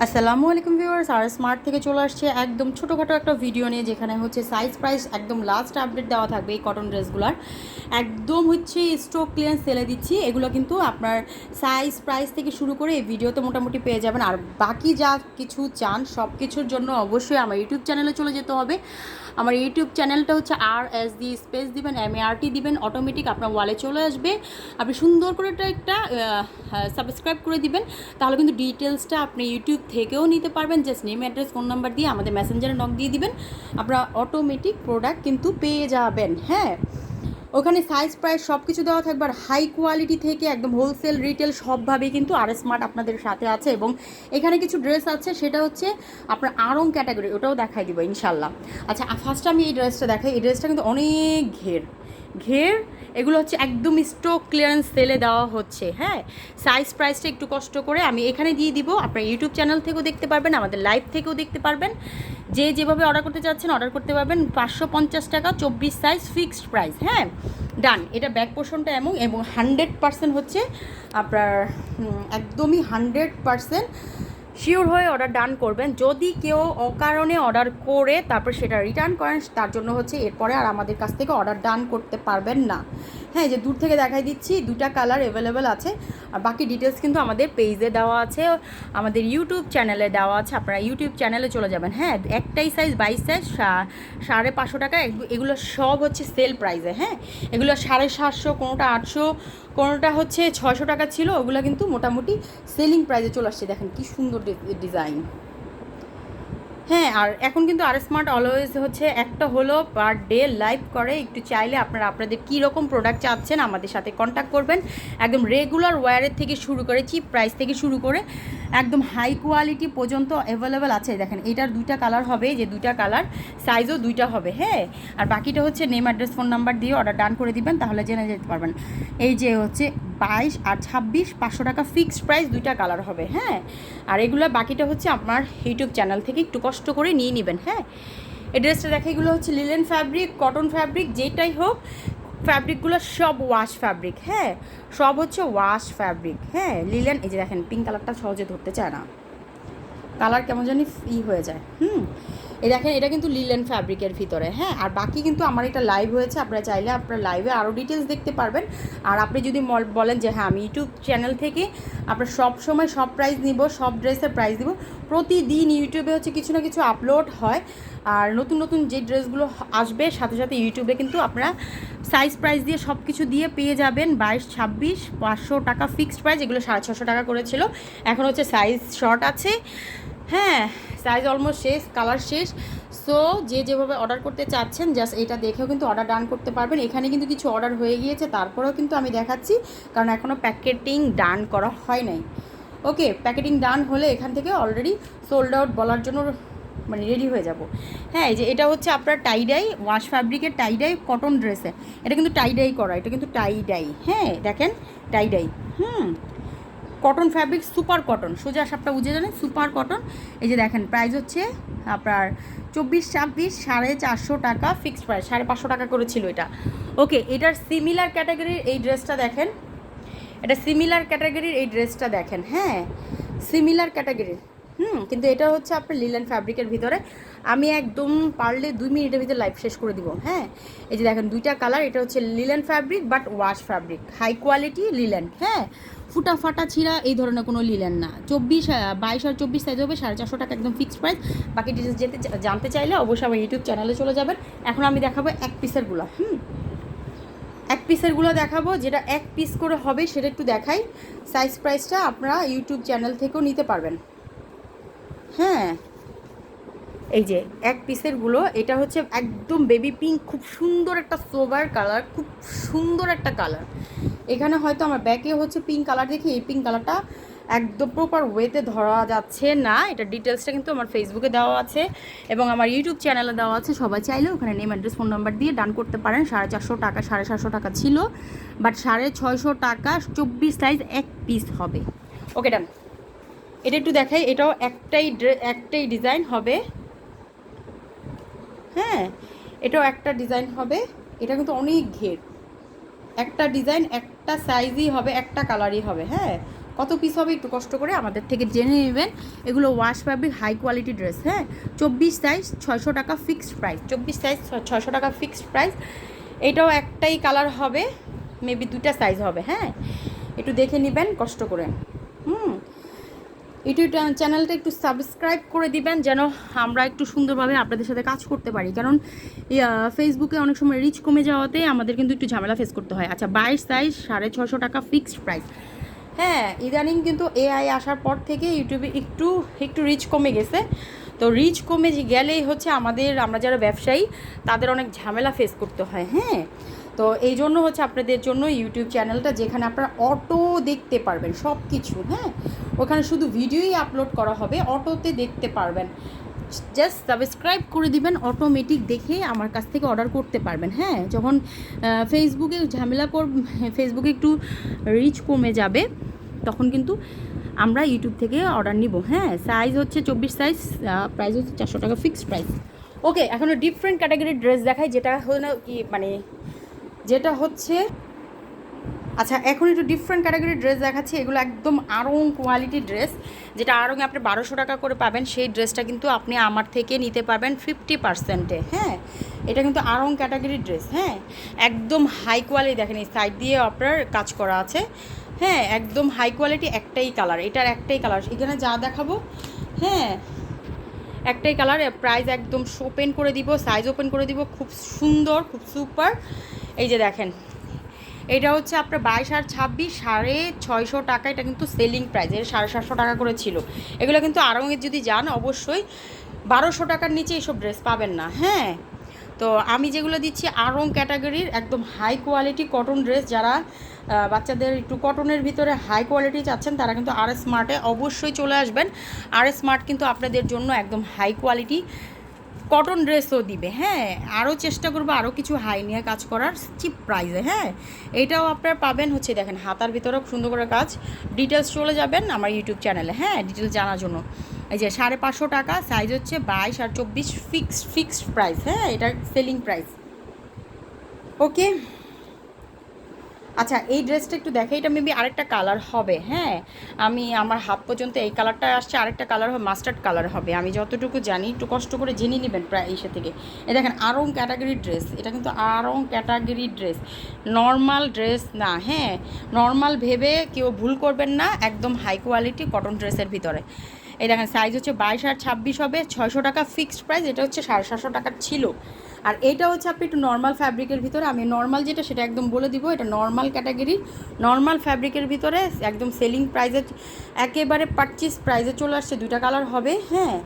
আসসালামু আলাইকুম ভিউয়ার্স, আর স্মার্ট থেকে চলে আসছে একদম ছোটোখাটো একটা ভিডিও নিয়ে, যেখানে হচ্ছে সাইজ প্রাইস একদম লাস্ট আপডেট দেওয়া থাকবে এই কটন ড্রেসগুলোর। একদম হচ্ছে স্টক ক্লিয়ারেন্স সেলে দিচ্ছি। এগুলো কিন্তু আপনার সাইজ প্রাইস থেকে শুরু করে এই ভিডিওতে মোটামুটি পেয়ে যাবেন। আর বাকি যা কিছু চান সব কিছুর জন্য অবশ্যই আমার ইউটিউব চ্যানেলে চলে যেতে হবে। আমার ইউটিউব চ্যানেলটা হচ্ছে RS দিয়ে স্পেস দিবেন, MART দিবেন, অটোমেটিক আপনার ওয়ালে চলে আসবে। আপনি সুন্দর করে একটা সাবস্ক্রাইব করে দিবেন, তাহলে কিন্তু ডিটেলসটা আপনি ইউটিউব থেকেও নিতে পারবেন। Just name, address, phone number দিয়ে আমাদের মেসেঞ্জারে নক দিয়ে দিবেন, আপনারা অটোমেটিক প্রোডাক্ট কিন্তু পেয়ে যাবেন। হ্যাঁ, ওখানে সাইজ প্রাইস সব কিছু দেওয়া থাকবে। আর হাই কোয়ালিটি থেকে একদম হোলসেল রিটেল সবভাবেই কিন্তু স্মার্ট আপনাদের সাথে আছে। এবং এখানে কিছু ড্রেস আছে, সেটা হচ্ছে আপনার আরং ক্যাটাগরি, ওটাও দেখাই দিব ইনশাল্লাহ। আচ্ছা, ফার্স্ট আমি এই ড্রেসটা দেখাই। এই ড্রেসটা কিন্তু অনেক ঘের, এগুলো হচ্ছে একদম স্টক ক্লিয়ারেন্স সেলে দেওয়া হচ্ছে। হ্যাঁ, সাইজ প্রাইসটা একটু কষ্ট করে আমি এখানে দিয়ে দিব। আপনার ইউটিউব চ্যানেল থেকেও দেখতে পারবেন, আমাদের লাইভ থেকেও দেখতে পারবেন। যে যেভাবে অর্ডার করতে চাচ্ছেন অর্ডার করতে পারবেন। 550 টাকা, 24 সাইজ, ফিক্সড প্রাইস। হ্যাঁ, ডান। এটা ব্যাক পোর্শনটা এবং 100% হচ্ছে আপনার একদমই 100% শিওর হয়ে অর্ডার ডান করবেন। যদি কেউ অকারণে অর্ডার করে তারপর সেটা রিটার্ন করেন, তার জন্য হচ্ছে এরপরে আর আমাদের কাছ থেকে অর্ডার ডান করতে পারবেন না। হ্যাঁ, যে দূর থেকে দেখাই দিচ্ছি, দুটা কালার অ্যাভেলেবেল আছে। আর বাকি ডিটেলস কিন্তু আমাদের পেজে দেওয়া আছে, আমাদের ইউটিউব চ্যানেলে দেওয়া আছে। আপনারা ইউটিউব চ্যানেলে চলে যাবেন। হ্যাঁ, একটাই সাইজ 22 সাইজ, 550 টাকা। এগুলো সব হচ্ছে সেল প্রাইসে। হ্যাঁ, এগুলো 750, কোনোটা 800, কোনোটা হচ্ছে 600 টাকা ছিল। ওগুলো কিন্তু মোটামুটি সেলিং প্রাইসে চলে আসছে। দেখেন কি সুন্দর ডিজাইন। হ্যাঁ, আর এখন কিন্তু স্মার্ট অলওয়েজ হচ্ছে একটা হলো পার ডে লাইভ করে। একটু চাইলে আপনারা আপনাদের কী রকম প্রোডাক্ট চাচ্ছেন আমাদের সাথে কন্ট্যাক্ট করবেন। একদম রেগুলার ওয়্যারের থেকে শুরু করে, চিপ প্রাইস থেকে শুরু করে একদম হাই কোয়ালিটি পর্যন্ত অ্যাভেলেবেল আছে। দেখেন, এটার দুইটা কালার হবে, যে দুইটা কালার, সাইজও দুইটা হবে। হ্যাঁ, আর বাকিটা হচ্ছে নেম, অ্যাড্রেস, ফোন নাম্বার দিয়ে অর্ডার ডান করে দিবেন, তাহলে জেনে যেতে পারবেন। এই যে হচ্ছে 22 আর 26, 500 টাকা ফিক্সড প্রাইস, দুইটা কালার হবে। হ্যাঁ, আর এগুলো বাকিটা হচ্ছে আপনার ইউটিউব চ্যানেল থেকে একটু কষ্ট করে নিয়ে নেবেন। হ্যাঁ, এই ড্রেসটা দেখে, এগুলো হচ্ছে লিলেন ফ্যাব্রিক, কটন ফ্যাব্রিক, যেটাই হোক, ফ্যাব্রিকগুলো সব ওয়াশ ফ্যাব্রিক। হ্যাঁ, সব হচ্ছে ওয়াশ ফ্যাব্রিক। হ্যাঁ, লিলেন। এই যে দেখেন, পিঙ্ক কালারটা সহজে ধরতে চায় না, কালার কেমন জানি হয়ে যায়। এই দেখেন, এটা কিন্তু লিলেন ফ্যাব্রিকের ভিতরে। হ্যাঁ, আর বাকি কিন্তু আমার এটা লাইভ হয়েছে, আপনারা চাইলে আপনার লাইভে আরও ডিটেলস দেখতে পারবেন। আর আপনি যদি বলেন যে হ্যাঁ, আমি ইউটিউব চ্যানেল থেকে আপনার সব সময় সব প্রাইস নিব, সব ড্রেসের প্রাইস দিব, প্রতিদিন ইউটিউবে হচ্ছে কিছু না কিছু আপলোড হয়। আর নতুন নতুন যে ড্রেসগুলো আসবে সাথে সাথে ইউটিউবে কিন্তু আপনারা সাইজ প্রাইস দিয়ে সব কিছু দিয়ে পেয়ে যাবেন। 22, 26, 500 টাকা ফিক্সড প্রাইস। এগুলো 650 টাকা করেছিল, এখন হচ্ছে সাইজ শর্ট আছে। হ্যাঁ, সাইজ অলমোস্ট শেষ, কালার শেষ। সো যে যেভাবে অর্ডার করতে চাচ্ছেন জাস্ট এটা দেখেও কিন্তু অর্ডার ডান করতে পারবেন। এখানে কিন্তু কিছু অর্ডার হয়ে গিয়েছে, তারপরেও কিন্তু আমি দেখাচ্ছি, কারণ এখনও প্যাকেটিং ডান করা হয় নাই। ওকে, প্যাকেটিং ডান হলে এখান থেকে অলরেডি সোল্ড আউট বলার জন্য মানে রেডি হয়ে যাব। হ্যাঁ, এই যে এটা হচ্ছে আপনার টাইডাই, ওয়াশ ফ্যাব্রিকের টাইডাই কটন ড্রেসে। এটা কিন্তু টাইডাই করা, এটা কিন্তু টাইডাই। হ্যাঁ, দেখেন, tie-dye. Cotton fabric, super cotton, সোজা সাপটা বুঝে জানেন, সুপার কটন। এই যে দেখেন, প্রাইস হচ্ছে আপনার 24, 26, 450 টাকা ফিক্সড প্রাইস। 550 টাকা করেছিল এটা। ওকে, এটার সিমিলার ক্যাটাগরির এই ড্রেসটা দেখেন, এটা সিমিলার ক্যাটাগরির এই ড্রেসটা দেখেন। হ্যাঁ, সিমিলার ক্যাটাগরির। কিন্তু এটা হচ্ছে আপনার লিলেন ফ্যাব্রিকের ভিতরে। আমি একদম পারলে 2 মিনিটের ভিতরে লাইভ শেষ করে দিব। হ্যাঁ, এই যে দেখেন, দুইটা কালার। এটা হচ্ছে linen fabric but wash fabric, high quality linen. হ্যাঁ, ফুটা ফাটা ছিঁড়া এই ধরনের কোনো লিলেন না। 22 আর 24 সাইজ হবে, 450 টাকা একদম ফিক্সড প্রাইস। বাকি ডিটেলস জানতে চাইলে অবশ্যই আমার ইউটিউব চ্যানেলে চলে যাবেন। এখন আমি দেখাবো এক পিসেরগুলো। এক পিসেরগুলো দেখাবো, যেটা এক পিস করে হবে সেটা একটু দেখাই। সাইজ প্রাইসটা আপনারা ইউটিউব চ্যানেল থেকেও নিতে পারবেন। হ্যাঁ, এই যে এক পিসেরগুলো, এটা হচ্ছে একদম বেবি পিঙ্ক, খুব সুন্দর একটা সোবার কালার, খুব সুন্দর একটা কালার। এখানে হয়তো আমার ব্যাকে হচ্ছে পিঙ্ক কালার দেখি, এই পিঙ্ক কালারটা একদম প্রপার ওয়েতে ধরা যাচ্ছে না। এটা ডিটেলসটা কিন্তু আমার ফেসবুকে দেওয়া আছে এবং আমার ইউটিউব চ্যানেলে দেওয়া আছে। সবাই চাইলে ওখানে নেম, অ্যাড্রেস, ফোন নাম্বার দিয়ে ডান করতে পারেন। 450 টাকা, 750 টাকা ছিল, বাট 650 টাকা 24 সাইজ এক পিস হবে। ওকে, ডান। এটা একটু দেখাই, এটাও একটাই ডিজাইন হবে। হ্যাঁ, এটাও একটা ডিজাইন হবে। এটা কিন্তু অনেক ঘের, একটা ডিজাইন, একটা সাইজই হবে, একটা কালারই হবে। হ্যাঁ, কত পিস হবে একটু কষ্ট করে আমাদের থেকে জেনে নেবেন। এগুলো wash fabric high quality dress, হ্যাঁ 24 সাইজ 600 টাকা ফিক্সড প্রাইস, 24 সাইজ 600 টাকা ফিক্সড প্রাইস। এটাও একটাই কালার হবে, মেবি 2টা সাইজ হবে, হ্যাঁ একটু দেখে নেবেন কষ্ট করে। ইউটিউব চ্যানেলটা একটু সাবস্ক্রাইব করে দিবেন যেন আমরা একটু সুন্দরভাবে আপনাদের সাথে কাজ করতে পারি, কারণ ফেসবুকে অনেক সময় রিচ কমে যাওয়াতে আমাদের কিন্তু একটু ঝামেলা ফেস করতে হয়। আচ্ছা 22 সাইজ 650 টাকা ফিক্সড প্রাইস। হ্যাঁ ইদানিং কিন্তু এআই আসার পর থেকে ইউটিউবে একটু রিচ কমে গেছে। তো রিচ কমে গেলেই হচ্ছে আমরা যারা ব্যবসায়ী তাদের অনেক ঝামেলা ফেস করতে হয়, হ্যাঁ তো এই জন্য হচ্ছে আপনাদের জন্য ইউটিউব চ্যানেলটা, যেখানে আপনারা অটো দেখতে পারবেন সব কিছু, হ্যাঁ ওখানে শুধু ভিডিওই আপলোড করা হবে, অটোতে দেখতে পারবেন। জাস্ট সাবস্ক্রাইব করে দিবেন, অটোমেটিক দেখে আমার কাছ থেকে অর্ডার করতে পারবেন। হ্যাঁ যখন ফেসবুকে ফেসবুকে একটু রিচ কমে যাবে তখন কিন্তু আমরা ইউটিউব থেকে অর্ডার নিব। হ্যাঁ সাইজ হচ্ছে 24 সাইজ, প্রাইস হচ্ছে 400 টাকা ফিক্সড প্রাইস। ওকে এখন ডিফারেন্ট ক্যাটাগরির ড্রেস দেখাই, যেটা হচ্ছে আচ্ছা এখন একটু ডিফারেন্ট ক্যাটাগরির ড্রেস দেখাচ্ছি। এগুলো একদম আড়ং কোয়ালিটি ড্রেস, যেটা আড়ংয়ে আপনি 1200 টাকা করে পাবেন, সেই ড্রেসটা কিন্তু আপনি আমার থেকে নিতে পারবেন 50%-এ। হ্যাঁ এটা কিন্তু আড়ং ক্যাটাগরির ড্রেস, হ্যাঁ একদম হাই কোয়ালিটি। দেখেন এই সাইড দিয়ে আপনার কাজ করা আছে, হ্যাঁ একদম হাই কোয়ালিটি। একটাই কালার, এটার একটাই কালার এখানে যা দেখাবো, হ্যাঁ একটাই কালার। প্রাইস একদম ওপেন করে দিব, সাইজ ওপেন করে দিব, খুব সুন্দর খুব সুপার। এই যে দেখেন এটা হচ্ছে আপনার 22 আর 26 650 টাকা, এটা কিন্তু সেলিং প্রাইস, এটা 750 টাকা করে ছিল। এগুলো কিন্তু আড়ংয়ের যদি যান অবশ্যই 1200 টাকার নিচে এইসব ড্রেস পাবেন না। হ্যাঁ তো আমি যেগুলো দিচ্ছি আড়ং ক্যাটাগরির একদম হাই কোয়ালিটি কটন ড্রেস, যারা বাচ্চাদের একটু কটনের ভিতরে হাই কোয়ালিটি চাচ্ছেন তারা কিন্তু আর স্মার্টে অবশ্যই চলে আসবেন। আর স্মার্ট কিন্তু আপনাদের জন্য একদম হাই কোয়ালিটি কটন ড্রেসও দিবে। হ্যাঁ আরও চেষ্টা করবো আরও কিছু হাই নিয়ে কাজ করার চিপ প্রাইসে। হ্যাঁ এটাও আপনারা পাবেন হচ্ছে দেখেন হাতার ভিতরেও সুন্দর করে কাজ। ডিটেলস চলে যাবেন আমার ইউটিউব চ্যানেলে, হ্যাঁ ডিটেলস জানার জন্য। এই যে 550 টাকা, সাইজ হচ্ছে 22 আর 24 ফিক্সড প্রাইস, হ্যাঁ এটা সেলিং প্রাইস। ওকে আচ্ছা এই ড্রেসটা একটু দেখে, এটা মেবি আরেকটা কালার হবে। হ্যাঁ আমার হাত পর্যন্ত এই কালারটা আসছে, আরেকটা কালার হবে মাস্টার্ড কালার হবে, আমি যতটুকু জানি একটু কষ্ট করে জেনে নেবেন প্রায় এসে থেকে। এই দেখেন আড়ং ক্যাটাগরির ড্রেস, এটা কিন্তু আড়ং ক্যাটাগরির ড্রেস, নর্মাল ড্রেস না। হ্যাঁ নর্মাল ভেবে কেউ ভুল করবেন না, একদম হাই কোয়ালিটি কটন ড্রেসের ভিতরে। এই দেখেন সাইজ হচ্ছে 22 আর 26 হবে, 600 টাকা ফিক্সড প্রাইস, এটা হচ্ছে 750 টাকার ছিল। আর এইটা হচ্ছে আপনি একটু নর্মাল ফ্যাব্রিকের ভিতরে, আমি নর্মাল যেটা সেটা একদম বলে দিব, এটা নর্মাল ক্যাটাগরি নর্মাল ফ্যাব্রিকের ভিতরে একদম সেলিং প্রাইসে একেবারে পারচেস প্রাইসে চলে আসছে। 2টা কালার হবে, হ্যাঁ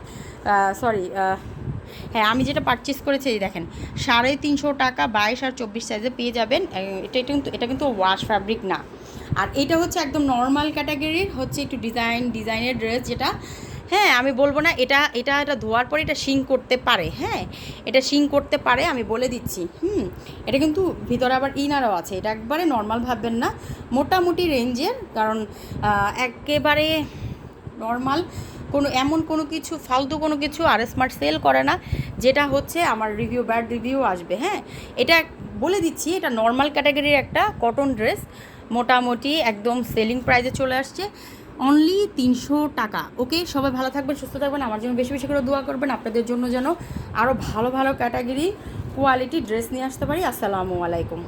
হ্যাঁ আমি যেটা পারচেস করেছি এই দেখেন 350 টাকা 22 আর 24 সাইজে পেয়ে যাবেন। এটা কিন্তু ওয়াশ ফ্যাব্রিক না। আর এটা হচ্ছে একদম নর্মাল ক্যাটাগরির হচ্ছে একটু ডিজাইনের ড্রেস, যেটা হ্যাঁ আমি বলবো না এটা ধোয়ার পরে এটা শিং করতে পারে। হ্যাঁ এটা শিং করতে পারে, আমি বলে দিচ্ছি। এটা কিন্তু ভিতরে আবার ইনারও আছে, এটা একবারে নর্মাল ভাববেন না, মোটামুটি রেঞ্জের। কারণ একেবারে নর্মাল কোনো কিছু ফালতু কোনো কিছু আর স্মার্ট সেল করে না, যেটা হচ্ছে আমার ব্যাড রিভিউ আসবে। হ্যাঁ এটা বলে দিচ্ছি, এটা নর্মাল ক্যাটাগরির একটা কটন ড্রেস, মোটামুটি একদম সেলিং প্রাইসে চলে আসছে অনলি 300 টাকা। ওকে সবাই ভালো থাকবেন, সুস্থ থাকবেন, আমার জন্য বেশি বেশি করে দোয়া করবেন, আপনাদের জন্য যেন আরও ভালো ভালো ক্যাটাগরি কোয়ালিটি ড্রেস নিয়ে আসতে পারি। আসসালামু আলাইকুম।